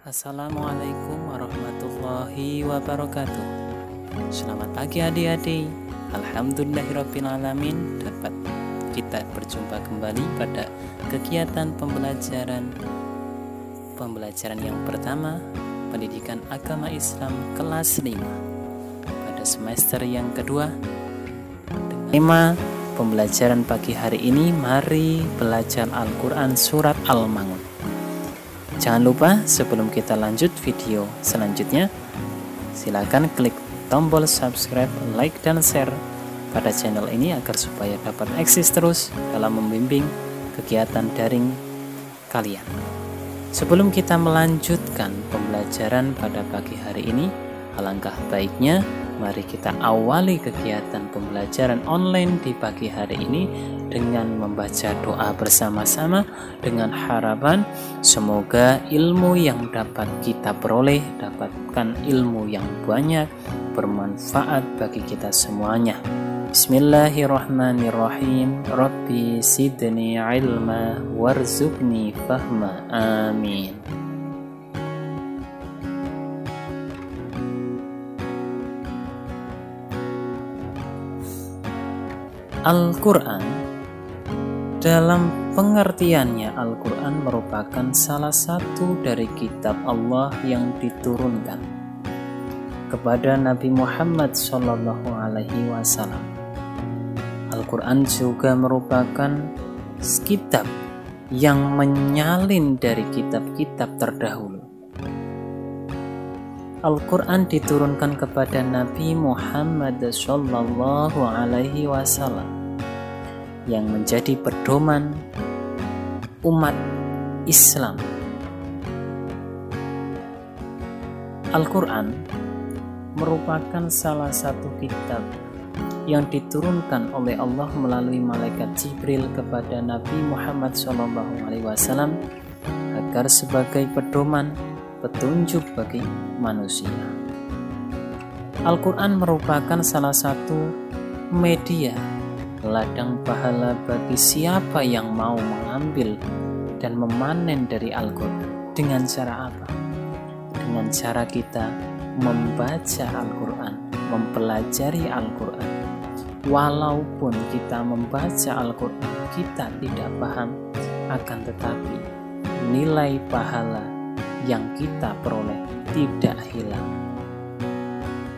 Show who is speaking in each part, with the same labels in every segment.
Speaker 1: Assalamualaikum warahmatullahi wabarakatuh. Selamat pagi adik-adik. Alhamdulillahirrabbilalamin, dapat kita berjumpa kembali pada kegiatan pembelajaran yang pertama, pendidikan agama Islam kelas 5 pada semester yang kedua. Tema pembelajaran pagi hari ini, mari belajar Al-Quran surat Al-Ma'un. Jangan lupa sebelum kita lanjut video selanjutnya, silakan klik tombol subscribe, like, dan share pada channel ini agar supaya dapat eksis terus dalam membimbing kegiatan daring kalian. Sebelum kita melanjutkan pembelajaran pada pagi hari ini, alangkah baiknya mari kita awali kegiatan pembelajaran online di pagi hari ini dengan membaca doa bersama-sama dengan harapan semoga ilmu yang dapat kita peroleh dapatkan ilmu yang banyak, bermanfaat bagi kita semuanya. Bismillahirrahmanirrahim. Rabbi sidni ilma warzuqni fahma. Amin. Al-Quran, dalam pengertiannya, Al-Quran merupakan salah satu dari kitab Allah yang diturunkan kepada Nabi Muhammad SAW. Al-Quran juga merupakan kitab yang menyalin dari kitab-kitab terdahulu. Al-Quran diturunkan kepada Nabi Muhammad SAW yang menjadi pedoman umat Islam. Al-Quran merupakan salah satu kitab yang diturunkan oleh Allah melalui malaikat Jibril kepada Nabi Muhammad SAW agar sebagai pedoman petunjuk bagi manusia. Al-Quran merupakan salah satu media ladang pahala bagi siapa yang mau mengambil dan memanen dari Al-Quran. Dengan cara apa? Dengan cara kita membaca Al-Quran, mempelajari Al-Quran. Walaupun kita membaca Al-Quran, kita tidak paham, akan tetapi nilai pahala yang kita peroleh tidak hilang,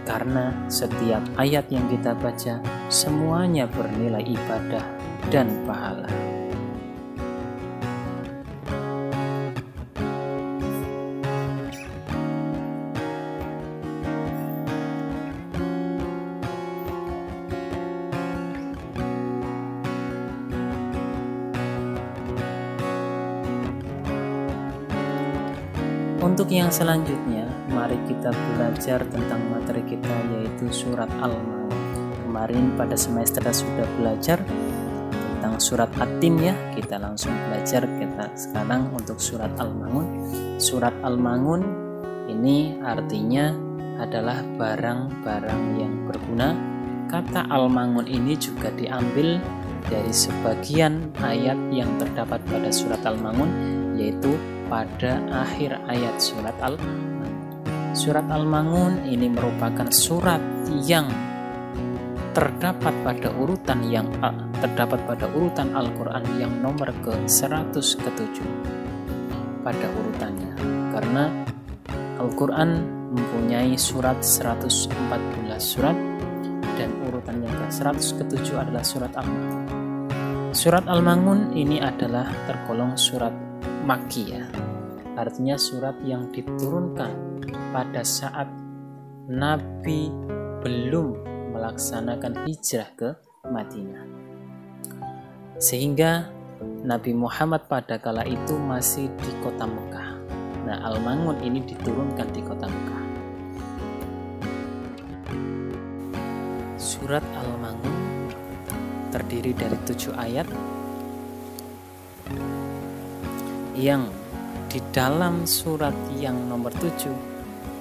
Speaker 1: karena setiap ayat yang kita baca semuanya bernilai ibadah dan pahala. Untuk yang selanjutnya, mari kita belajar tentang materi kita, yaitu surat Al-Ma'un. Kemarin pada semester kita sudah belajar tentang surat At-Tin ya. Kita langsung belajar sekarang untuk surat Al-Ma'un. Surat Al-Ma'un ini artinya adalah barang-barang yang berguna. Kata Al-Ma'un ini juga diambil dari sebagian ayat yang terdapat pada surat Al-Ma'un, yaitu pada akhir ayat surat Al-Ma'un. Surat Al-Ma'un ini merupakan surat yang terdapat pada urutan Al-Quran yang nomor ke-107 pada urutannya, karena Al-Quran mempunyai surat 114 surat dan urutan yang ke-107 adalah surat Al-Ma'un. Surat Al-Ma'un ini adalah tergolong surat Makkiyah, artinya surat yang diturunkan pada saat Nabi belum melaksanakan hijrah ke Madinah, sehingga Nabi Muhammad pada kala itu masih di kota Mekah. Nah, Al-Ma'un ini diturunkan di kota Mekah. Surat Al-Ma'un terdiri dari 7 ayat yang di dalam surat yang nomor 7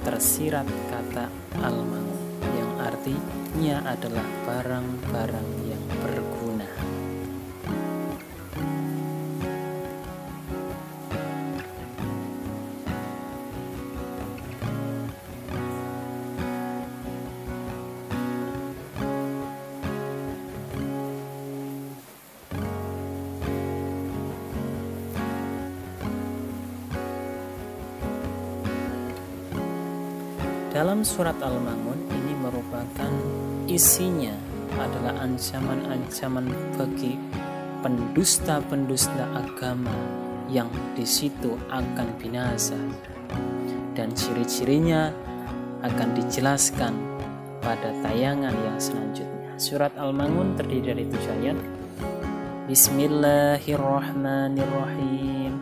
Speaker 1: tersirat kata Al-Ma'un yang artinya adalah barang-barang yang berguna. dalam surat Al-Ma'un ini merupakan isinya adalah ancaman-ancaman bagi pendusta-pendusta agama yang di situ akan binasa, dan ciri-cirinya akan dijelaskan pada tayangan yang selanjutnya. Surat Al-Ma'un terdiri dari 7 ayat. Bismillahirrahmanirrahim.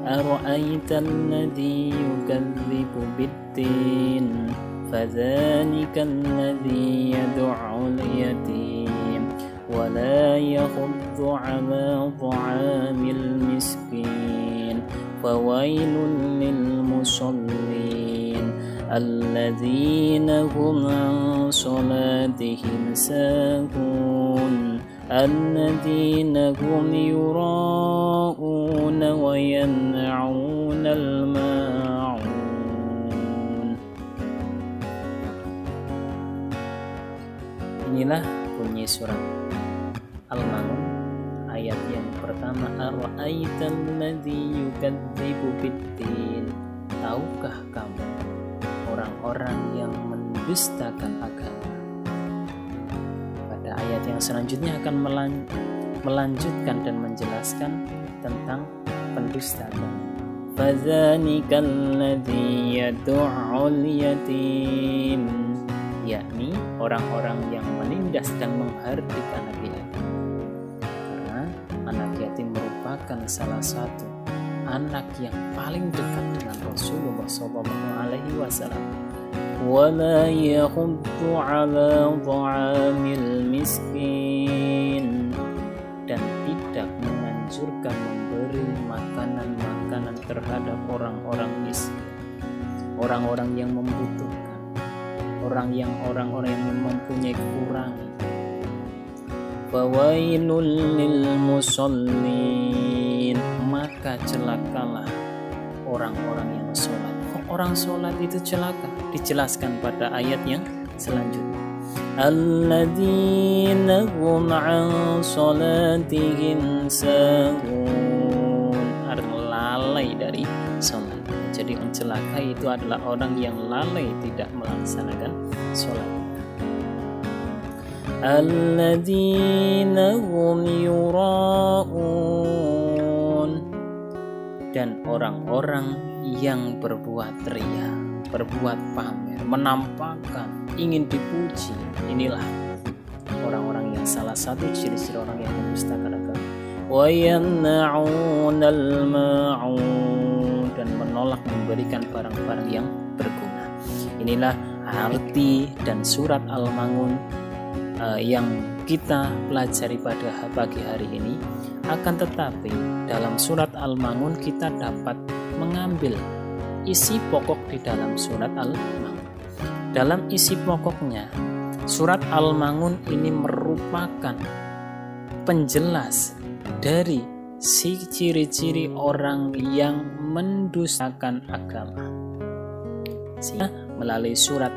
Speaker 1: Ara'aital ladzi yukadzibu bid-din fadzalikal ladzi yad'ul yatim wa la yahuddu 'ala ta'amil miskin fawailul lil musallin alladzina hum 'an salatihim sahun alladzina hum yura'una wa yan'aunal ma'un. Inilah bunyi surat Al-Ma'un ayat yang pertama. Ara'aital ladzi yukadzibu bid-din. Tahukah kamu orang-orang yang mendustakan agama? Pada ayat yang selanjutnya akan melanjutkan dan menjelaskan tentang pendusta agama. Fadzalikal ladzi yad'ul yatim, yakni orang-orang yang menindas dan menghardik anak yatim. Karena anak yatim merupakan salah satu anak yang paling dekat dengan Rasulullah SAW. Wala yahuddu 'ala ta'amil miskin, dan tidak menganjurkan memberi makanan-makanan terhadap orang-orang miskin, orang-orang yang membutuhkan, orang-orang yang mempunyai kekurangan. Fawailul lil musallin, maka celakalah orang-orang yang sholat. Orang sholat itu celaka, dijelaskan pada ayat yang selanjutnya. Alladzina hum 'an salatihim sahun, artinya lalai dari sholat. Jadi celaka itu adalah orang yang lalai tidak melaksanakan sholat. Alladzina hum yura'un, dan orang-orang yang berbuat riya, berbuat pamer, menampakkan, ingin dipuji. Inilah orang-orang yang salah satu ciri-ciri orang yang mendustakan agama. Wa yan'aunal ma'un, dan menolak memberikan barang-barang yang berguna. Inilah arti dan surat Al-Ma'un yang kita pelajari pada pagi hari ini. Akan tetapi dalam surat Al-Ma'un kita dapat mengambil isi pokok di dalam surat Al-Ma'un. Dalam isi pokoknya, surat Al-Ma'un ini merupakan penjelas dari ciri-ciri orang yang mendustakan agama. Sehingga melalui surat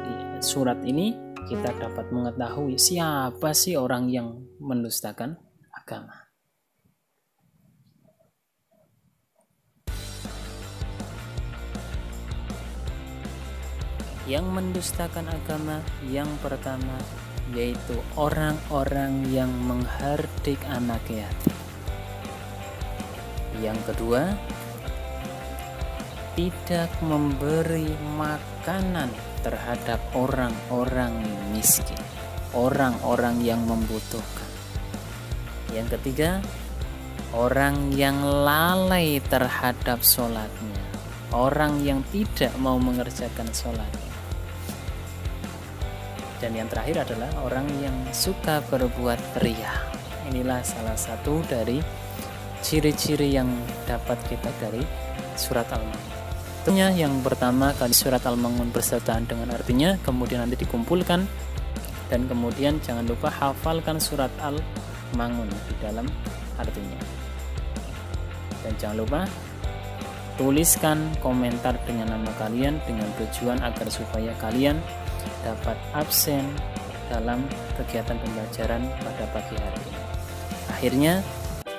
Speaker 1: ini kita dapat mengetahui siapa sih orang yang mendustakan agama. Yang mendustakan agama yang pertama yaitu orang-orang yang menghardik anak yatim. Yang kedua, tidak memberi makanan terhadap orang-orang miskin, orang-orang yang membutuhkan. Yang ketiga, orang yang lalai terhadap sholatnya, orang yang tidak mau mengerjakan sholatnya. Dan yang terakhir adalah orang yang suka berbuat riya. Inilah salah satu dari ciri-ciri yang dapat kita dari surat Al-Ma'un. Tentunya yang pertama kali surat Al-Ma'un bersertaan dengan artinya, kemudian nanti dikumpulkan, dan kemudian jangan lupa hafalkan surat Al-Ma'un di dalam artinya. Dan jangan lupa tuliskan komentar dengan nama kalian dengan tujuan agar supaya kalian dapat absen dalam kegiatan pembelajaran pada pagi hari ini. Akhirnya,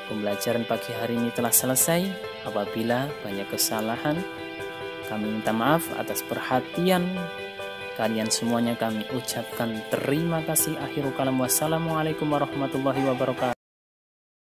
Speaker 1: pembelajaran pagi hari ini telah selesai. Apabila banyak kesalahan, kami minta maaf atas perhatian kalian semuanya kami ucapkan terima kasih. Akhirul kalam, wassalamualaikum warahmatullahi wabarakatuh.